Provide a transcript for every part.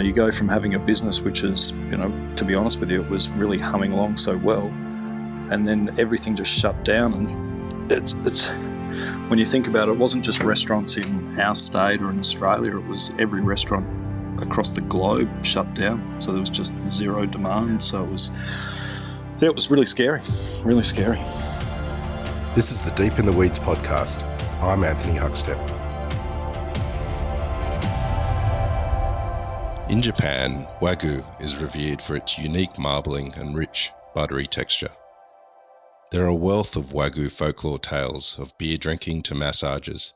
You go from having a business which is, to be honest with you, it was really humming along so well, and then everything just shut down. And it's when you think about it, it wasn't just restaurants in our state or in Australia, it was every restaurant across the globe shut down. So there was just zero demand. So it was really scary, really scary. This is the Deep in the Weeds podcast. I'm Anthony Huckstep. In Japan, Wagyu is revered for its unique marbling and rich, buttery texture. There are a wealth of Wagyu folklore tales of beer drinking to massages,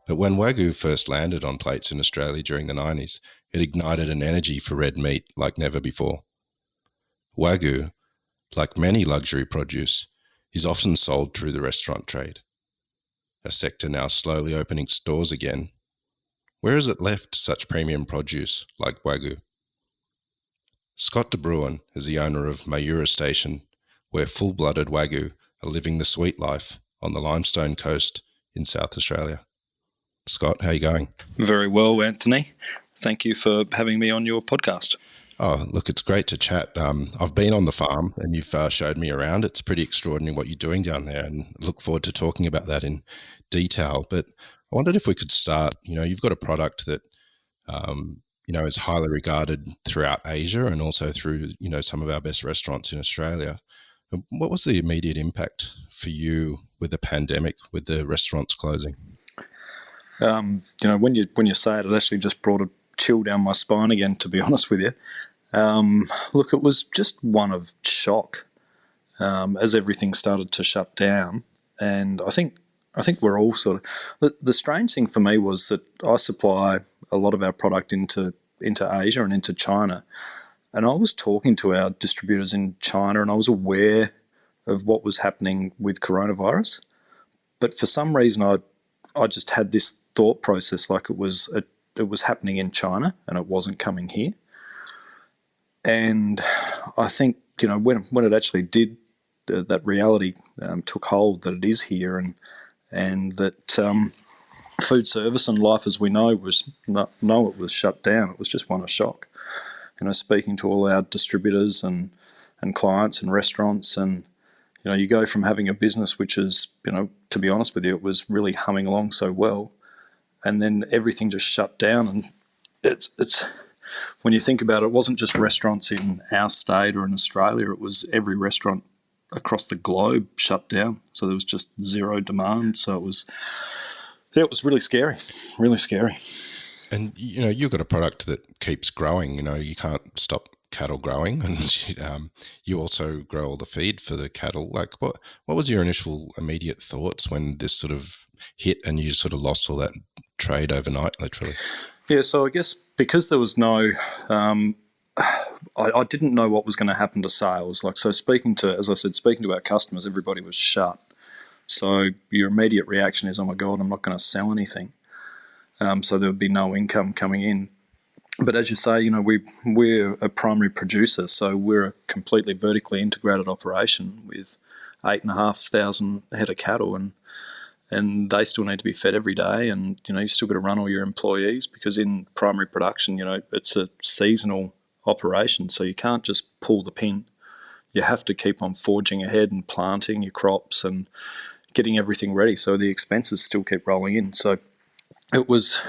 but when Wagyu first landed on plates in Australia during the 90s, it ignited an energy for red meat like never before. Wagyu, like many luxury produce, is often sold through the restaurant trade, a sector now slowly opening its doors again. Where has it left such premium produce like Wagyu? Scott De Bruin is the owner of Mayura Station, where full-blooded Wagyu are living the sweet life on the Limestone Coast in South Australia. Scott, how are you going? Very well, Anthony. Thank you for having me on your podcast. Oh, look, it's great to chat. I've been on the farm and you've showed me around. It's pretty extraordinary what you're doing down there, and I look forward to talking about that in detail. But I wondered if we could start, you've got a product that, is highly regarded throughout Asia and also through, some of our best restaurants in Australia. What was the immediate impact for you with the pandemic, with the restaurants closing? When you say it, it actually just brought a chill down my spine again, to be honest with you. Look, it was just one of shock as everything started to shut down. And I think we're all sort of... The strange thing for me was that I supply a lot of our product into Asia and into China. And I was talking to our distributors in China and I was aware of what was happening with coronavirus. But for some reason, I just had this thought process like it was happening in China and it wasn't coming here. And I think, when it actually did, that reality took hold that it is here and that food service and life as we know it was shut down. It was just one of shock. Speaking to all our distributors and clients and restaurants, and you go from having a business which is, to be honest with you, it was really humming along so well, and then everything just shut down. And it's when you think about it, it wasn't just restaurants in our state or in Australia, it was every restaurant across the globe shut down. So there was just zero demand. So it was really scary, really scary. And, you've got a product that keeps growing. You can't stop cattle growing, and you also grow all the feed for the cattle. Like, what was your initial immediate thoughts when this sort of hit and you sort of lost all that trade overnight, literally? Yeah, so I guess because there was no... I didn't know what was going to happen to sales. Speaking to our customers, everybody was shut. So your immediate reaction is, oh my God, I'm not going to sell anything. So there would be no income coming in. But as you say, we're a primary producer, so we're a completely vertically integrated operation with 8,500 head of cattle, and they still need to be fed every day, and you still got to run all your employees, because in primary production, it's a seasonal operation, so you can't just pull the pin. You have to keep on forging ahead and planting your crops and getting everything ready, so the expenses still keep rolling in. So it was,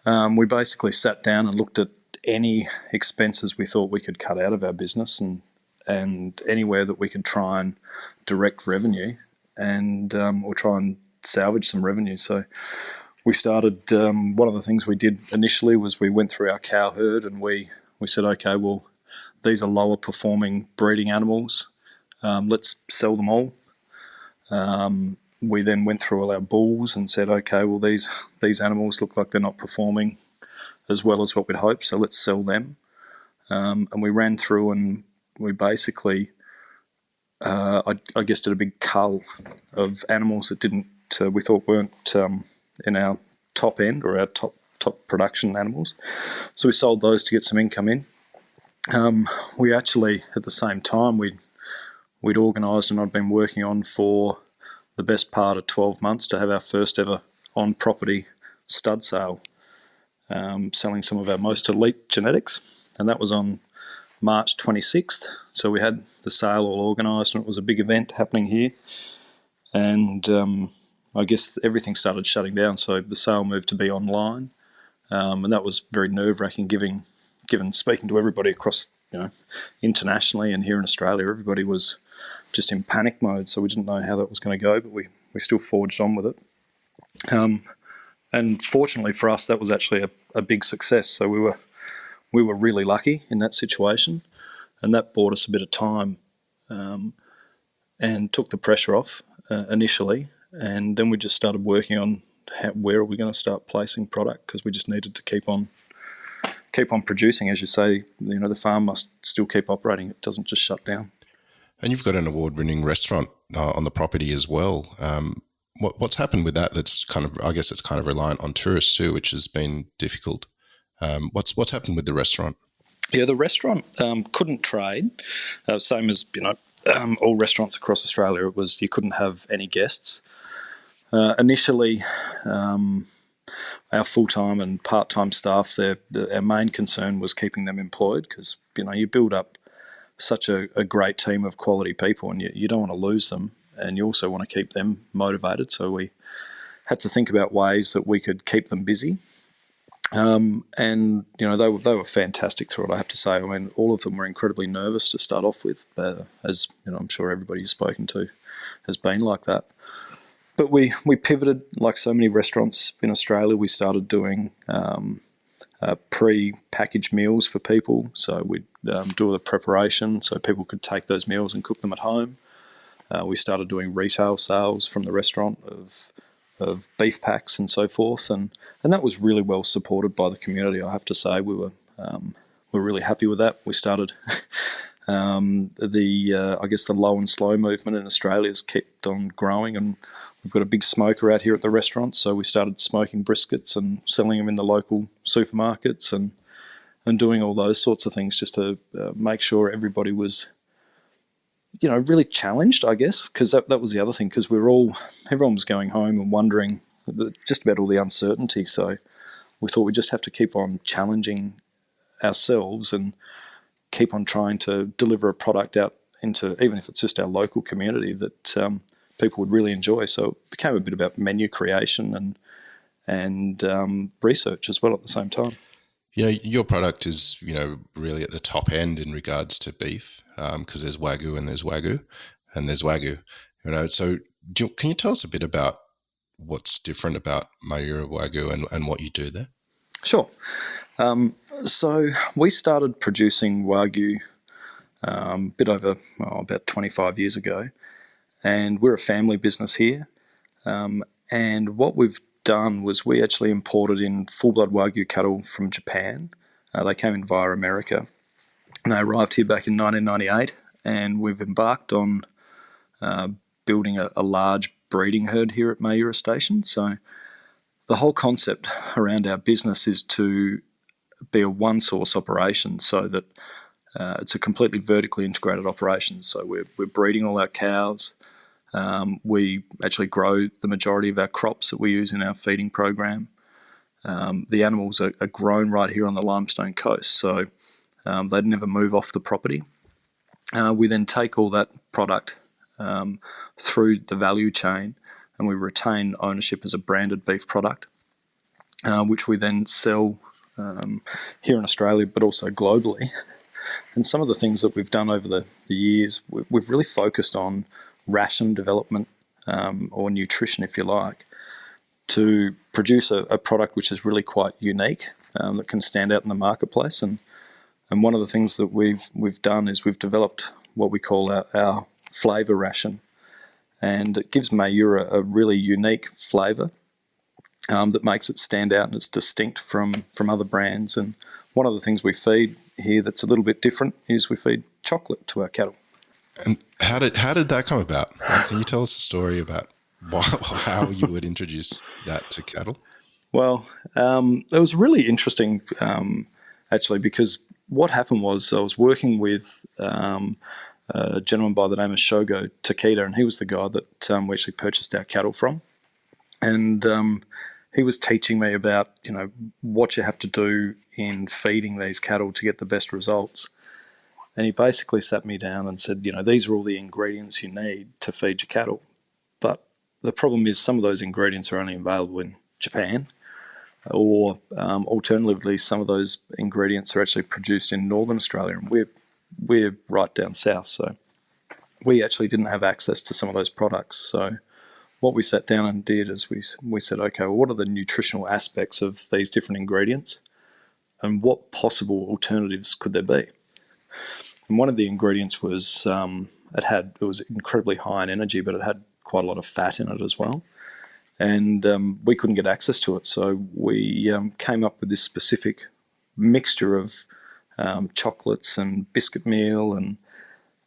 we basically sat down and looked at any expenses we thought we could cut out of our business and anywhere that we could try and direct revenue and or try and salvage some revenue. So we started, one of the things we did initially was we went through our cow herd and we said, okay, well, these are lower performing breeding animals. Let's sell them all. We then went through all our bulls and said, okay, well, these animals look like they're not performing as well as what we'd hoped, so let's sell them. And we ran through and we basically, I guess, did a big cull of animals that we thought weren't in our top end or our top production animals. So we sold those to get some income in. We actually, at the same time, we'd organised, and I'd been working on for the best part of 12 months to have our first ever on-property stud sale. selling some of our most elite genetics, and that was on March 26th. So we had the sale all organised, and it was a big event happening here. And I guess everything started shutting down, so the sale moved to be online, and that was very nerve-wracking. Given speaking to everybody across, internationally and here in Australia, everybody was just in panic mode. So we didn't know how that was going to go, but we still forged on with it. And fortunately for us, that was actually a big success. So we were really lucky in that situation, and that bought us a bit of time, and took the pressure off initially. And then we just started working on where are we going to start placing product, because we just needed to keep on producing. As you say, the farm must still keep operating. It doesn't just shut down. And you've got an award-winning restaurant on the property as well. What's happened with that? That's I guess it's kind of reliant on tourists too, which has been difficult. What's happened with the restaurant? Yeah, the restaurant couldn't trade. Same as all restaurants across Australia. It was you couldn't have any guests. Initially, our full-time and part-time staff, our main concern was keeping them employed, because you build up such a great team of quality people, and you don't want to lose them, and you also want to keep them motivated. So we had to think about ways that we could keep them busy. And they were fantastic through it, I have to say. I mean, all of them were incredibly nervous to start off with, as I'm sure everybody you've spoken to has been like that. But we pivoted, like so many restaurants in Australia. We started doing pre-packaged meals for people. So we'd do the preparation so people could take those meals and cook them at home. We started doing retail sales from the restaurant of beef packs and so forth, and that was really well supported by the community, I have to say. We were really happy with that. We started the low and slow movement in Australia has kept on growing, and we've got a big smoker out here at the restaurant, so we started smoking briskets and selling them in the local supermarkets and doing all those sorts of things just to make sure everybody was really challenged, I guess, because that was the other thing, because everyone was going home and wondering just about all the uncertainty. So we thought we just have to keep on challenging ourselves and keep on trying to deliver a product out into, even if it's just our local community, that people would really enjoy. So it became a bit about menu creation and research as well at the same time. Yeah, your product is, really at the top end in regards to beef, because there's Wagyu and there's Wagyu and there's Wagyu. So can you tell us a bit about what's different about Mayura Wagyu and what you do there? Sure. So we started producing Wagyu a bit over about 25 years ago, and we're a family business here. And what we've done was we actually imported in full-blood Wagyu cattle from Japan. They came in via America, and they arrived here back in 1998, and we've embarked on building a large breeding herd here at Mayura Station. So the whole concept around our business is to be a one-source operation, so that it's a completely vertically integrated operation. So we're breeding all our cows. We actually grow the majority of our crops that we use in our feeding program. The animals are grown right here on the Limestone Coast, so they'd never move off the property. We then take all that product through the value chain, and we retain ownership as a branded beef product, which we then sell here in Australia, but also globally. And some of the things that we've done over the years, we've really focused on ration development, or nutrition, if you like, to produce a product which is really quite unique, that can stand out in the marketplace. And one of the things that we've done is we've developed what we call our flavour ration, and it gives Mayura a really unique flavour that makes it stand out, and it's distinct from other brands. And one of the things we feed here that's a little bit different is we feed chocolate to our cattle. And how did that come about? Can you tell us a story about how you would introduce that to cattle? Well, it was really interesting, actually, because what happened was I was working with a gentleman by the name of Shogo Takeda, and he was the guy that we actually purchased our cattle from. And he was teaching me about, what you have to do in feeding these cattle to get the best results. And he basically sat me down and said, these are all the ingredients you need to feed your cattle. But the problem is some of those ingredients are only available in Japan, or alternatively, some of those ingredients are actually produced in Northern Australia, and we're right down south, so we actually didn't have access to some of those products. So what we sat down and did is we said, okay, well, what are the nutritional aspects of these different ingredients, and what possible alternatives could there be? And one of the ingredients was it was incredibly high in energy, but it had quite a lot of fat in it as well. And we couldn't get access to it, so we came up with this specific mixture of chocolates and biscuit meal, and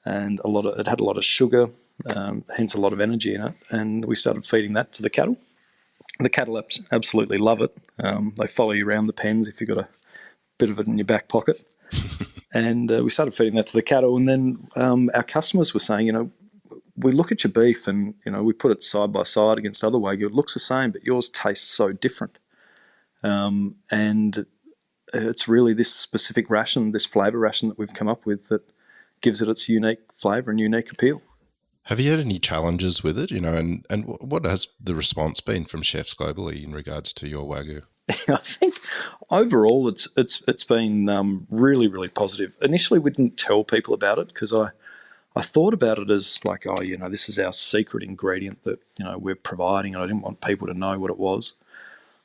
it had a lot of sugar, hence a lot of energy in it. And we started feeding that to the cattle. The cattle absolutely love it. They follow you around the pens if you've got a bit of it in your back pocket. And we started feeding that to the cattle, and then our customers were saying, we look at your beef and, we put it side by side against other Wagyu. It looks the same, but yours tastes so different. And it's really this specific ration, this flavour ration that we've come up with that gives it its unique flavour and unique appeal. Have you had any challenges with it, and what has the response been from chefs globally in regards to your Wagyu? I think overall it's been really, really positive. Initially, we didn't tell people about it because I thought about it as like, this is our secret ingredient that, we're providing, and I didn't want people to know what it was.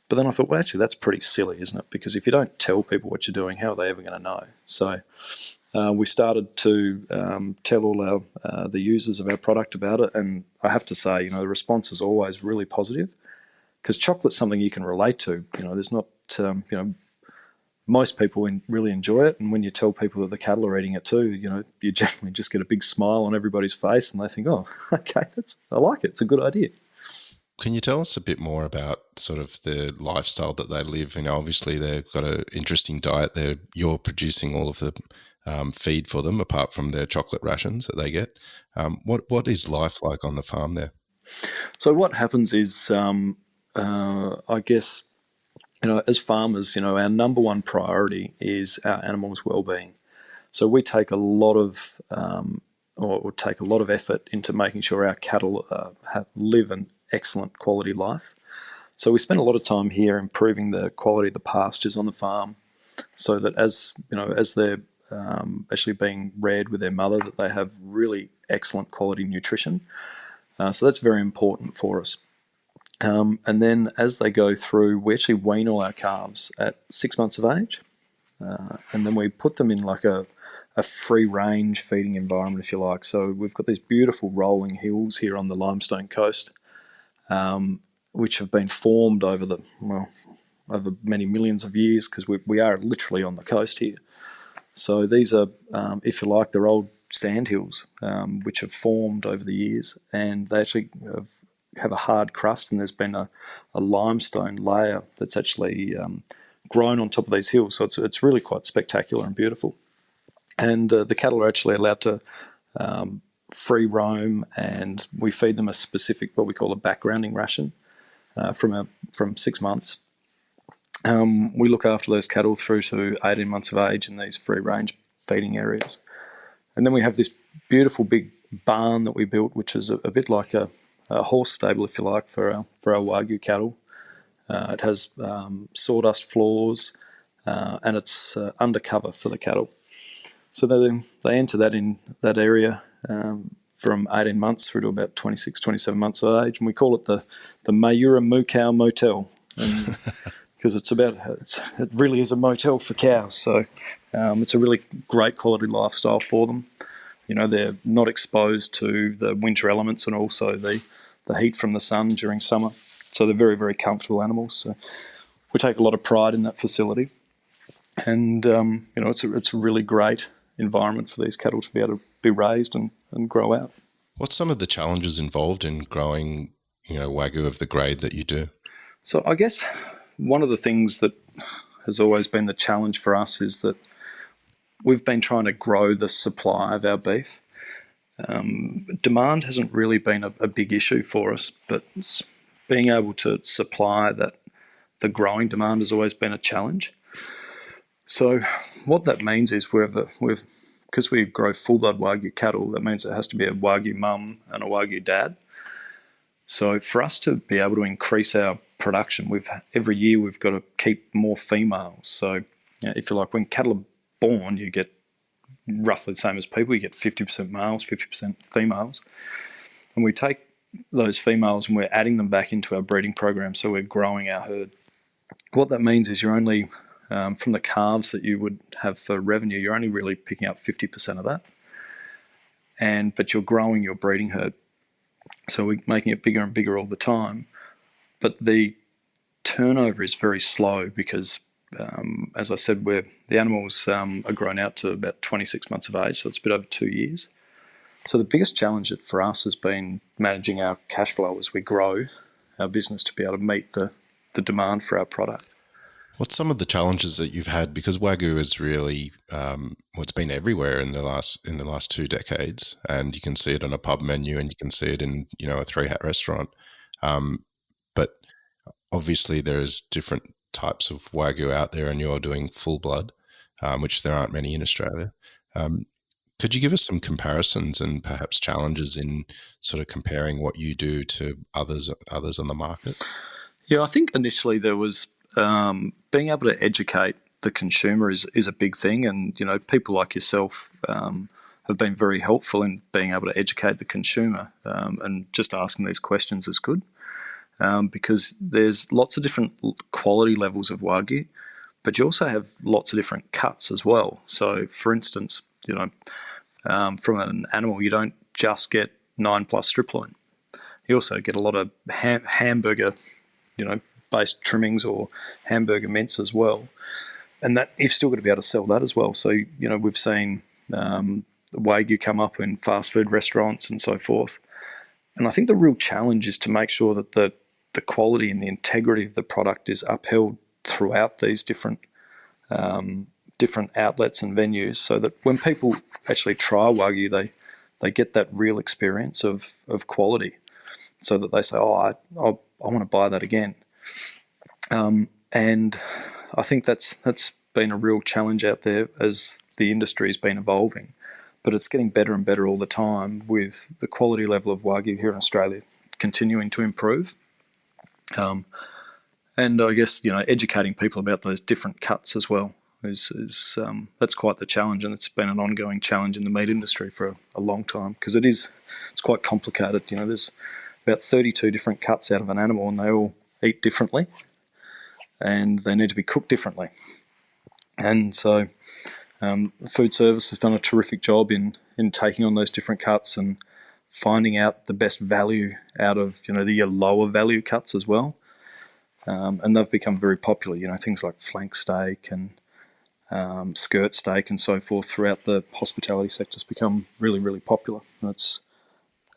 But then I thought, well, actually, that's pretty silly, isn't it? Because if you don't tell people what you're doing, how are they ever going to know? So we started to tell all the users of our product about it, and I have to say, the response is always really positive, because chocolate's something you can relate to. There's not, most people really enjoy it, and when you tell people that the cattle are eating it too, you generally just get a big smile on everybody's face, and they think, oh, okay, I like it. It's a good idea. Can you tell us a bit more about sort of the lifestyle that they live? Obviously they've got an interesting diet. You're producing all of the feed for them, apart from their chocolate rations that they get. What is life like on the farm there? So what happens is, I guess, as farmers, our number one priority is our animals' well-being. So we take a lot of, take a lot of effort into making sure our cattle live an excellent quality life. So we spend a lot of time here improving the quality of the pastures on the farm, so that as they're actually being reared with their mother, that they have really excellent quality nutrition. So that's very important for us. And then as they go through, we actually wean all our calves at 6 months of age, and then we put them in like a free-range feeding environment, if you like. So we've got these beautiful rolling hills here on the Limestone Coast, which have been formed over many millions of years, because we are literally on the coast here. So these are, if you like, they're old sand hills, which have formed over the years, and they actually have a hard crust, and there's been a limestone layer that's actually grown on top of these hills. So it's really quite spectacular and beautiful. And the cattle are actually allowed to free roam, and we feed them a specific, what we call a backgrounding ration, from 6 months. We look after those cattle through to 18 months of age in these free-range feeding areas. And then we have this beautiful big barn that we built, which is a bit like a horse stable, if you like, for our Wagyu cattle. It has sawdust floors, and it's undercover for the cattle. So they enter that in that area from 18 months through to about 26, 27 months of age, and we call it the Mayura Cow Motel, because it really is a motel for cows. So it's a really great quality lifestyle for them. They're not exposed to the winter elements and also the heat from the sun during summer. So they're very, very comfortable animals. So we take a lot of pride in that facility. And, it's a really great environment for these cattle to be able to be raised and grow out. What's some of the challenges involved in growing, Wagyu of the grade that you do? So I guess one of the things that has always been the challenge for us is that we've been trying to grow the supply of our beef. Demand hasn't really been a big issue for us, but being able to supply that the growing demand has always been a challenge. So what that means is because we grow full-blood Wagyu cattle, that means it has to be a Wagyu mum and a Wagyu dad. So for us to be able to increase our production, every year we've got to keep more females. So if you like, when cattle are born, you get roughly the same as people. You get 50% males, 50% females. And we take those females and we're adding them back into our breeding program, so we're growing our herd. What that means is you're only, from the calves that you would have for revenue, you're only really picking up 50% of that. But you're growing your breeding herd. So we're making it bigger and bigger all the time. But the turnover is very slow because, as I said, the animals are grown out to about 26 months of age, so it's a bit over 2 years. So the biggest challenge for us has been managing our cash flow as we grow our business to be able to meet the demand for our product. What's some of the challenges that you've had? Because Wagyu is really, it's been everywhere in the last 2 decades, and you can see it on a pub menu, and you can see it in a three hat restaurant. But obviously, there's different types of Wagyu out there, and you're doing full blood, which there aren't many in Australia. Could you give us some comparisons and perhaps challenges in sort of comparing what you do to others on the market? Yeah, I think initially there was being able to educate the consumer is a big thing, and people like yourself have been very helpful in being able to educate the consumer, and just asking these questions is good, because there's lots of different quality levels of Wagyu, but you also have lots of different cuts as well. So, for instance, from an animal, you don't just get 9+ strip loin. You also get a lot of hamburger, based trimmings or hamburger mince as well. And that you've still got to be able to sell that as well. So, we've seen Wagyu come up in fast food restaurants and so forth. And I think the real challenge is to make sure that the quality and the integrity of the product is upheld throughout these different outlets and venues, so that when people actually try Wagyu, they get that real experience of quality, so that they say, I want to buy that again. And I think that's been a real challenge out there as the industry has been evolving, but it's getting better and better all the time, with the quality level of Wagyu here in Australia continuing to improve. And I guess educating people about those different cuts as well is that's quite the challenge, and it's been an ongoing challenge in the meat industry for a long time, because it's quite complicated. There's about 32 different cuts out of an animal, and they all eat differently, and they need to be cooked differently. And so food service has done a terrific job in taking on those different cuts and finding out the best value out of the lower value cuts as well. And they've become very popular. Things like flank steak and skirt steak and so forth throughout the hospitality sector has become really, really popular. And it's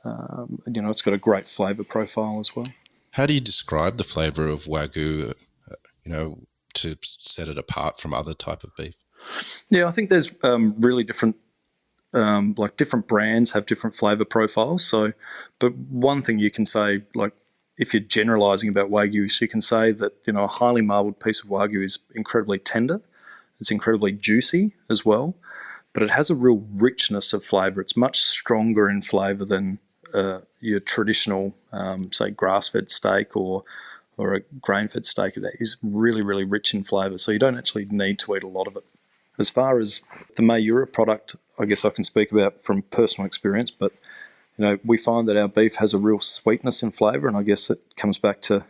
got a great flavour profile as well. How do you describe the flavour of Wagyu, to set it apart from other type of beef? Yeah, I think there's really different, different brands have different flavour profiles. So, but one thing you can say, if you're generalising about Wagyu, so you can say that a highly marbled piece of Wagyu is incredibly tender. It's incredibly juicy as well, but it has a real richness of flavour. It's much stronger in flavour than your traditional, say, grass-fed steak or a grain-fed steak. That is really, really rich in flavour, so you don't actually need to eat a lot of it. As far as the Mayura product, I guess I can speak about from personal experience, but we find that our beef has a real sweetness in flavour, and I guess it comes back to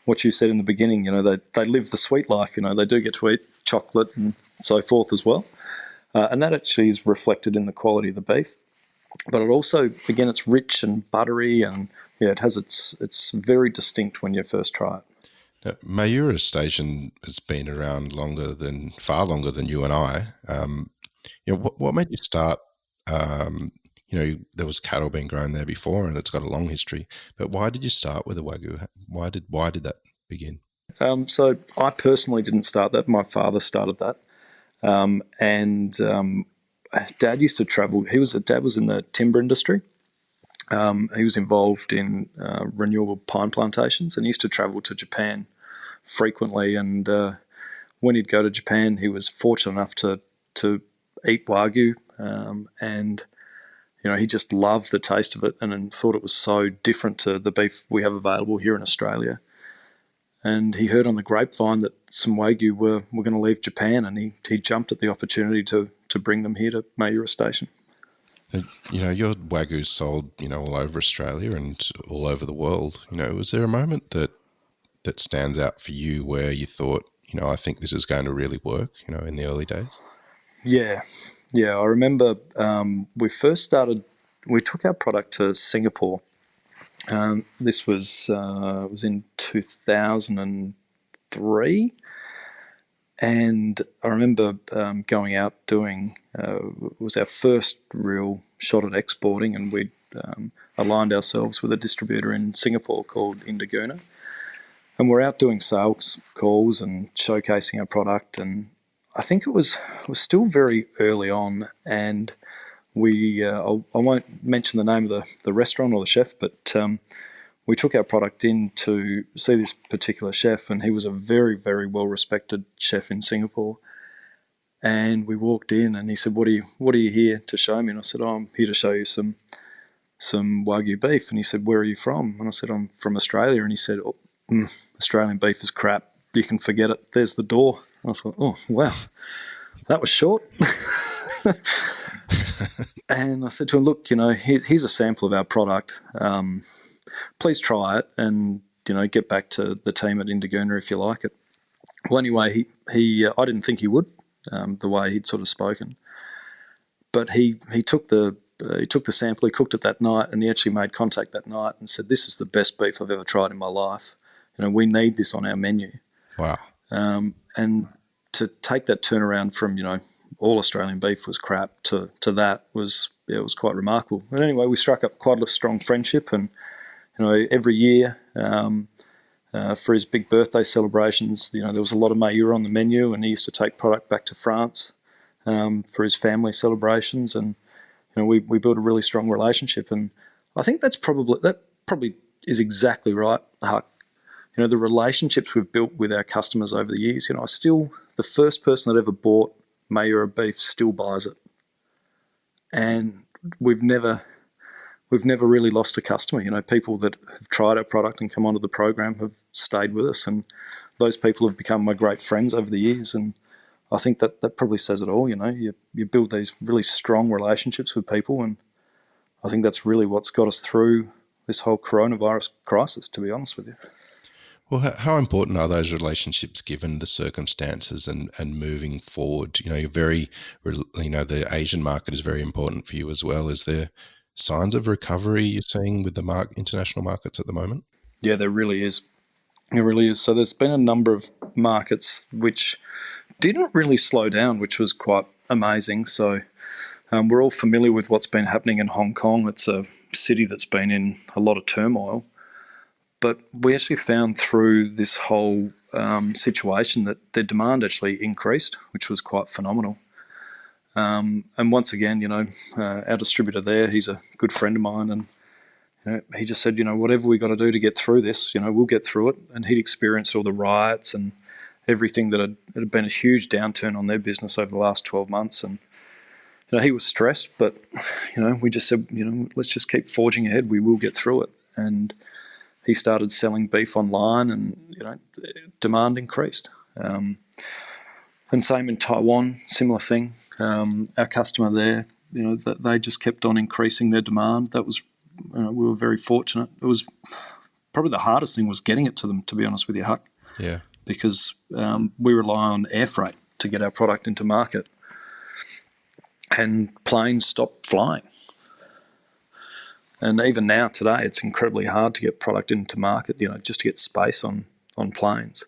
what you said in the beginning. They live the sweet life. They do get to eat chocolate and so forth as well, and that actually is reflected in the quality of the beef. But it also, again, it's rich and buttery, and it has it's very distinct when you first try it. Now, Mayura Station has been around far longer than you and I. What made you start? There was cattle being grown there before, and it's got a long history. But why did you start with a Wagyu? Why did that begin? So I personally didn't start that. My father started that, and Dad used to travel. Dad was in the timber industry. He was involved in renewable pine plantations, and he used to travel to Japan frequently. And when he'd go to Japan, he was fortunate enough to eat Wagyu, and he just loved the taste of it and thought it was so different to the beef we have available here in Australia. And he heard on the grapevine that some Wagyu were going to leave Japan, and he jumped at the opportunity to bring them here to Mayura Station. Your Wagyu's sold, all over Australia and all over the world. Was there a moment that stands out for you where you thought, I think this is going to really work, in the early days? Yeah. I remember we took our product to Singapore. This was in 2003. And I remember going out doing, it was our first real shot at exporting, and we'd aligned ourselves with a distributor in Singapore called Indaguna. And we're out doing sales calls and showcasing our product. And I think it was still very early on, and I won't mention the name of the restaurant or the chef, but we took our product in to see this particular chef, and he was a very, very well-respected chef in Singapore. And we walked in, and he said, "What are you here to show me?" And I said, "Oh, I'm here to show you some Wagyu beef." And he said, "Where are you from?" And I said, "I'm from Australia." And he said, "Australian beef is crap. You can forget it. There's the door." And I thought, "Oh, wow, that was short." And I said to him, "Look, here's a sample of our product. Please try it and, get back to the team at Indaguna if you like it." Well, anyway, I didn't think he would, the way he'd sort of spoken. But he took the sample, he cooked it that night, and he actually made contact that night and said, "This is the best beef I've ever tried in my life. We need this on our menu." Wow. And to take that turnaround from, all Australian beef was crap to that was quite remarkable. But anyway, we struck up quite a strong friendship, and every year for his big birthday celebrations, there was a lot of Mayura on the menu, and he used to take product back to France for his family celebrations, and we built a really strong relationship. And I think that probably is exactly right, Huck. The relationships we've built with our customers over the years. The first person that ever bought Mayura beef still buys it, and we've never really lost a customer. People that have tried our product and come onto the program have stayed with us, and those people have become my great friends over the years. And I think that probably says it all. You build these really strong relationships with people, and I think that's really what's got us through this whole coronavirus crisis, to be honest with you. Well, how important are those relationships given the circumstances and moving forward? You're very, the Asian market is very important for you as well. Is there signs of recovery you're seeing with the international markets at the moment? Yeah, there really is. There really is. So there's been a number of markets which didn't really slow down, which was quite amazing. So we're all familiar with what's been happening in Hong Kong. It's a city that's been in a lot of turmoil. But we actually found through this whole situation that their demand actually increased, which was quite phenomenal. And once again, our distributor there, he's a good friend of mine, and he just said, whatever we got to do to get through this, we'll get through it. And he'd experienced all the riots and everything that had been a huge downturn on their business over the last 12 months. And he was stressed, but we just said, let's just keep forging ahead. We will get through it. And he started selling beef online, and demand increased. And same in Taiwan, similar thing. Our customer there, they just kept on increasing their demand. That was, we were very fortunate. It was probably the hardest thing was getting it to them, to be honest with you, Huck. Yeah. Because we rely on air freight to get our product into market, and planes stopped flying. And even now, today, it's incredibly hard to get product into market, just to get space on planes.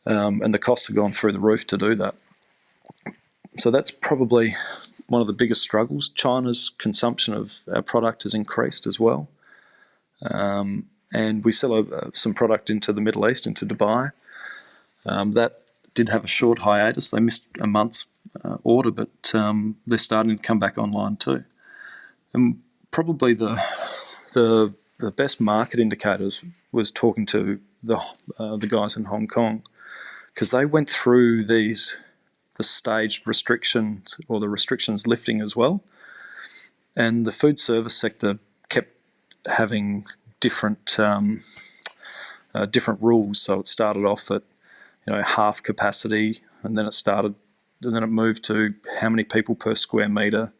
And the costs have gone through the roof to do that. So that's probably one of the biggest struggles. China's consumption of our product has increased as well. And we sell some product into the Middle East, into Dubai. That did have a short hiatus. They missed a month's order, but they're starting to come back online too. And probably the best market indicators was talking to the guys in Hong Kong, because they went through the staged restrictions, or the restrictions lifting as well, and the food service sector kept having different rules. So it started off at half capacity, and then it moved to how many people per square metre,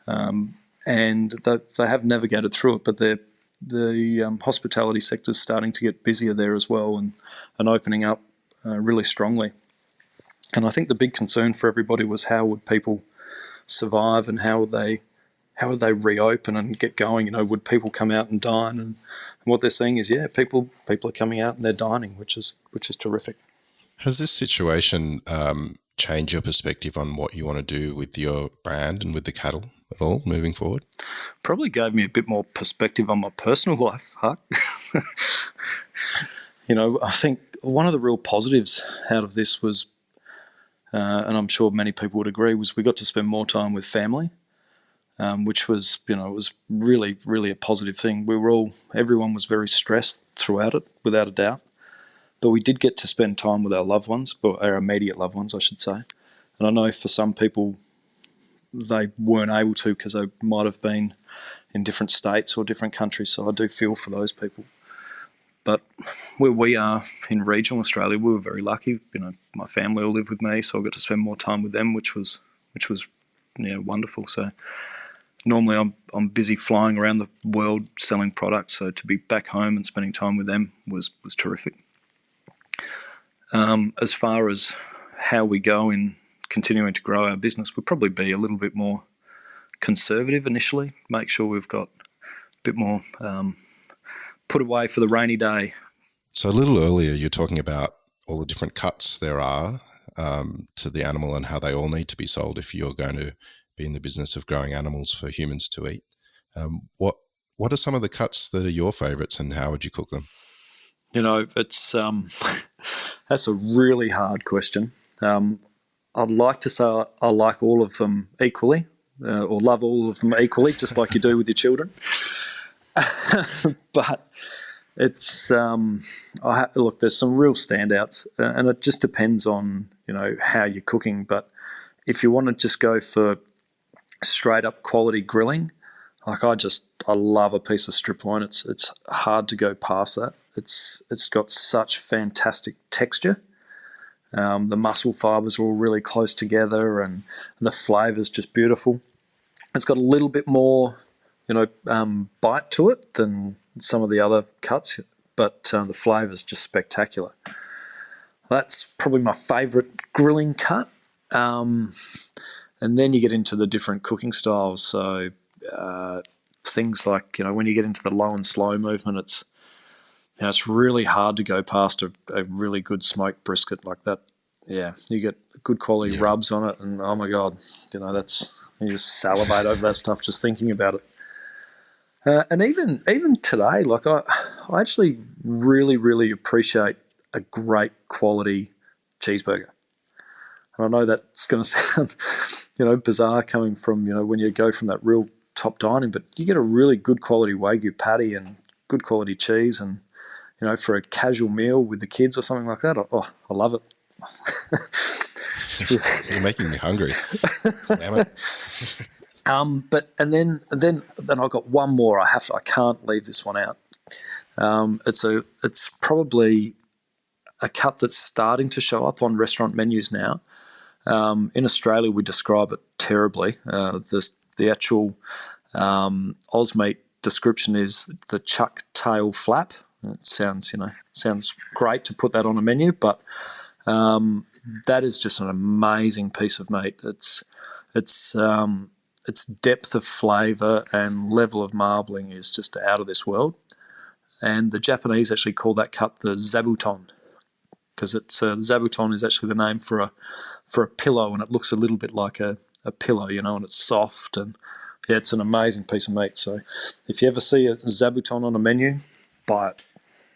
and they have navigated through it. But the hospitality sector is starting to get busier there as well, and opening up really strongly. And I think the big concern for everybody was how would people survive, and how would they reopen and get going? Would people come out and dine? And what they're seeing is, people are coming out and they're dining, which is terrific. Has this situation changed your perspective on what you want to do with your brand and with the cattle at all moving forward? Probably gave me a bit more perspective on my personal life, Huck. I think one of the real positives out of this was, and I'm sure many people would agree, was we got to spend more time with family, which was, it was really, really a positive thing. Everyone was very stressed throughout it, without a doubt. But we did get to spend time with our loved ones, our immediate loved ones, I should say. And I know for some people, they weren't able to because they might have been in different states or different countries. So I do feel for those people. But where we are in regional Australia, we were very lucky. My family all live with me, so I got to spend more time with them, which was wonderful. So normally I'm busy flying around the world selling products, so to be back home and spending time with them was terrific. As far as how we go in continuing to grow our business, we'll probably be a little bit more conservative initially, make sure we've got a bit more put away for the rainy day. So a little earlier, you're talking about all the different cuts there are to the animal and how they all need to be sold if you're going to be in the business of growing animals for humans to eat. What are some of the cuts that are your favourites, and how would you cook them? It's that's a really hard question. I'd like to say I like all of them equally, or love all of them equally, just like you do with your children. But it's look, there's some real standouts, and it just depends on how you're cooking. But if you want to just go for straight up quality grilling, like I love a piece of strip loin. It's hard to go past that. It's got such fantastic texture. The muscle fibres are all really close together, and the flavour's just beautiful. It's got a little bit more, bite to it than some of the other cuts, but the flavour's just spectacular. That's probably my favourite grilling cut. And then you get into the different cooking styles. So things like, when you get into the low and slow movement, it's really hard to go past a really good smoked brisket like that. Yeah, you get good quality rubs on it, and oh my God, you just salivate over that stuff just thinking about it. And even today, like I actually really, really appreciate a great quality cheeseburger. And I know that's going to sound, bizarre coming from, when you go from that real top dining, but you get a really good quality Wagyu patty and good quality cheese, and for a casual meal with the kids or something like that, I love it. You're making me hungry. Damn it. But then I've got one more. I can't leave this one out. It's probably a cut that's starting to show up on restaurant menus now. In Australia, we describe it terribly. The actual Ausmeat description is the chuck tail flap. It sounds great to put that on a menu, but that is just an amazing piece of meat. Its depth of flavour and level of marbling is just out of this world. And the Japanese actually call that cut the zabuton, because zabuton is actually the name for a pillow, and it looks a little bit like a pillow, and it's soft, and it's an amazing piece of meat. So if you ever see a zabuton on a menu, buy it.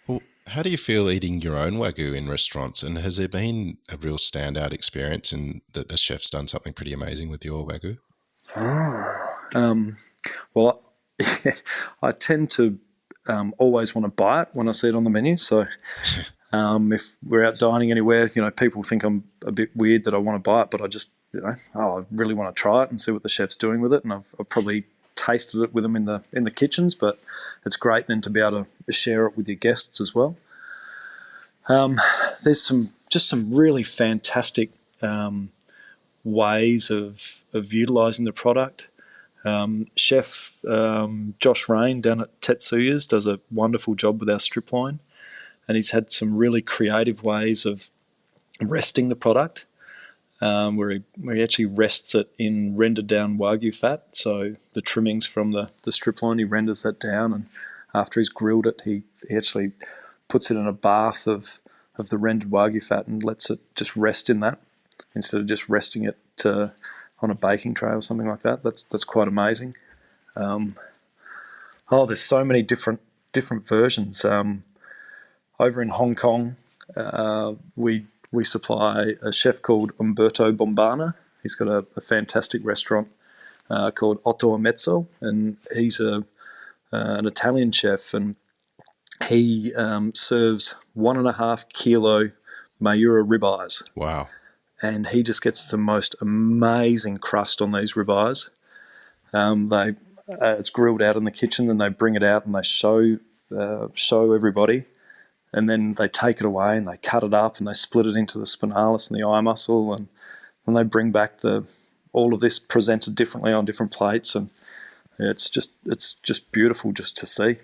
Well, how do you feel eating your own Wagyu in restaurants, and has there been a real standout experience in that a chef's done something pretty amazing with your Wagyu? Well, I tend to always want to buy it when I see it on the menu. So if we're out dining anywhere, people think I'm a bit weird that I want to buy it, but I just, I really want to try it and see what the chef's doing with it. And I've probably tasted it with them in the kitchens, but it's great then to be able to share it with your guests as well. There's some really fantastic ways of utilising the product. Chef Josh Rain down at Tetsuya's does a wonderful job with our strip line, and he's had some really creative ways of resting the product, where he actually rests it in rendered down Wagyu fat. So the trimmings from the strip line, he renders that down, and after he's grilled it, he actually puts it in a bath of the rendered Wagyu fat and lets it just rest in that instead of just resting it on a baking tray or something like that. That's quite amazing. There's so many different versions. Over in Hong Kong, we supply a chef called Umberto Bombana. He's got a fantastic restaurant called Otto e Mezzo, and he's an Italian chef, and he serves 1.5 kilo Mayura ribeyes. Wow. And he just gets the most amazing crust on these ribeyes. It's grilled out in the kitchen, and they bring it out and they show everybody, and then they take it away and they cut it up and they split it into the spinalis and the eye muscle, and then they bring back all of this presented differently on different plates, and it's just beautiful just to see.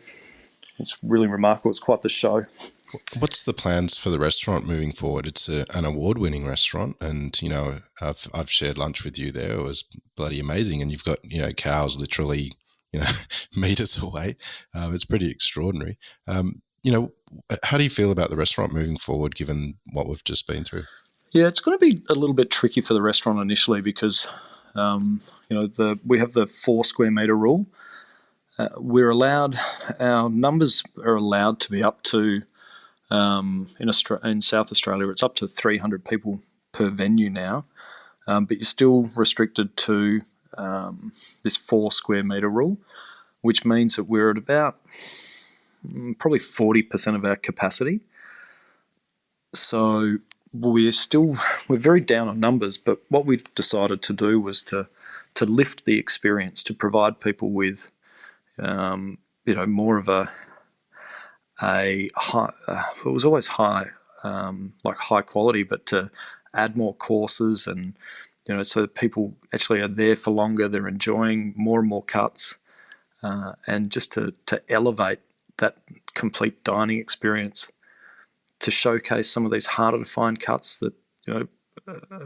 It's really remarkable. It's quite the show. What's the plans for the restaurant moving forward? It's an award-winning restaurant, and I've shared lunch with you there. It was bloody amazing, and you've got cows literally meters away. It's pretty extraordinary. How do you feel about the restaurant moving forward, given what we've just been through? Yeah, it's going to be a little bit tricky for the restaurant initially because we have the 4 square metre rule. Our numbers are allowed to be up to. In South Australia, it's up to 300 people per venue now, but you're still restricted to this 4 square metre rule, which means that we're at about probably 40% of our capacity. So we're very down on numbers, but what we've decided to do was to lift the experience, to provide people with more of a high, it was always high, like high quality, but to add more courses and, so that people actually are there for longer, they're enjoying more and more cuts, and just to elevate that complete dining experience, to showcase some of these harder to find cuts that, are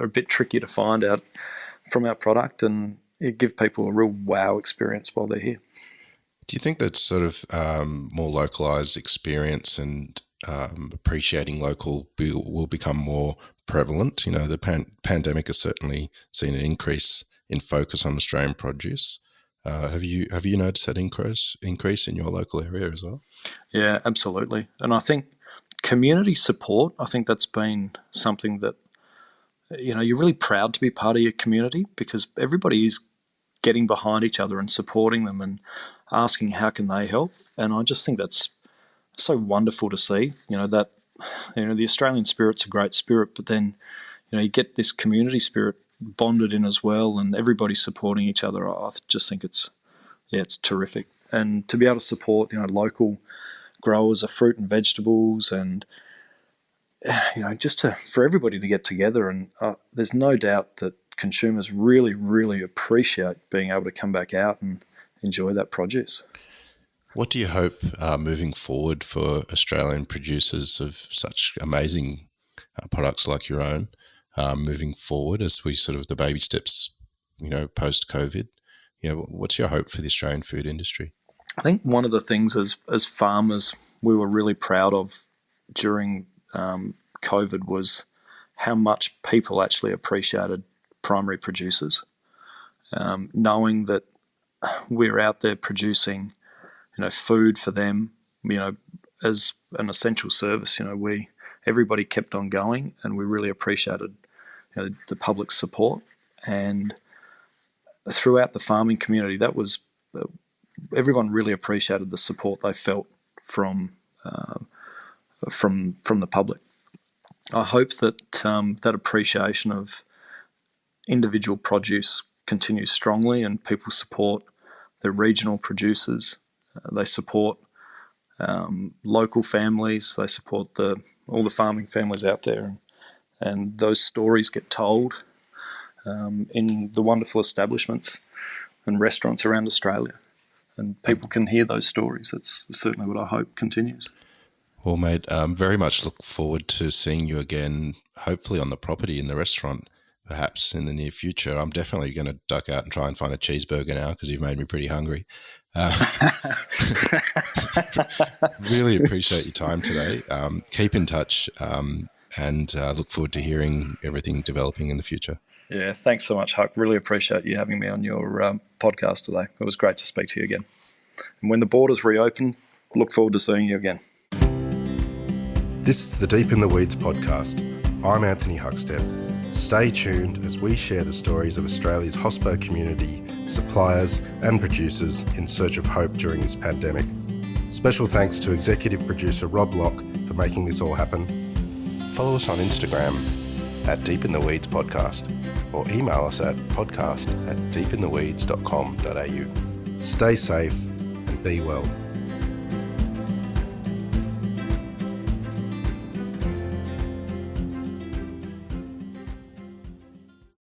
a bit trickier to find out from our product, and give people a real wow experience while they're here. Do you think that sort of more localized experience and appreciating local will become more prevalent? The pandemic has certainly seen an increase in focus on Australian produce. Have you noticed that increase in your local area as well? Yeah, absolutely. And I think community support, I think that's been something that, you're really proud to be part of your community, because everybody is getting behind each other and supporting them and asking how can they help. And I just think that's so wonderful to see, that, the Australian spirit's a great spirit, but then, you get this community spirit bonded in as well, and everybody supporting each other. I just think it's terrific. And to be able to support, local growers of fruit and vegetables, and, for everybody to get together. And there's no doubt that consumers really, really appreciate being able to come back out and enjoy that produce. What do you hope moving forward for Australian producers of such amazing products like your own, moving forward as we sort of the baby steps, post-COVID? What's your hope for the Australian food industry? I think one of the things as farmers we were really proud of during COVID was how much people actually appreciated primary producers, knowing that we're out there producing, food for them, as an essential service. Everybody kept on going, and we really appreciated, the public support. And throughout the farming community, that was everyone really appreciated the support they felt from the public. I hope that that appreciation of individual produce continues strongly, and people support the regional producers. They support local families. They support all the farming families out there, and those stories get told in the wonderful establishments and restaurants around Australia, and people can hear those stories. That's certainly what I hope continues. Well, mate, very much look forward to seeing you again, hopefully on the property in the restaurant, perhaps in the near future. I'm definitely going to duck out and try and find a cheeseburger now because you've made me pretty hungry. Really appreciate your time today. Keep in touch and look forward to hearing everything developing in the future. Yeah, thanks so much, Huck. Really appreciate you having me on your podcast today. It was great to speak to you again. And when the borders reopen, look forward to seeing you again. This is the Deep in the Weeds podcast. I'm Anthony Huckstep. Stay tuned as we share the stories of Australia's hospo community, suppliers and producers in search of hope during this pandemic. Special thanks to executive producer Rob Locke for making this all happen. Follow us on Instagram at Deep in the Weeds Podcast, or email us at podcast@deepintheweeds.com.au. Stay safe and be well.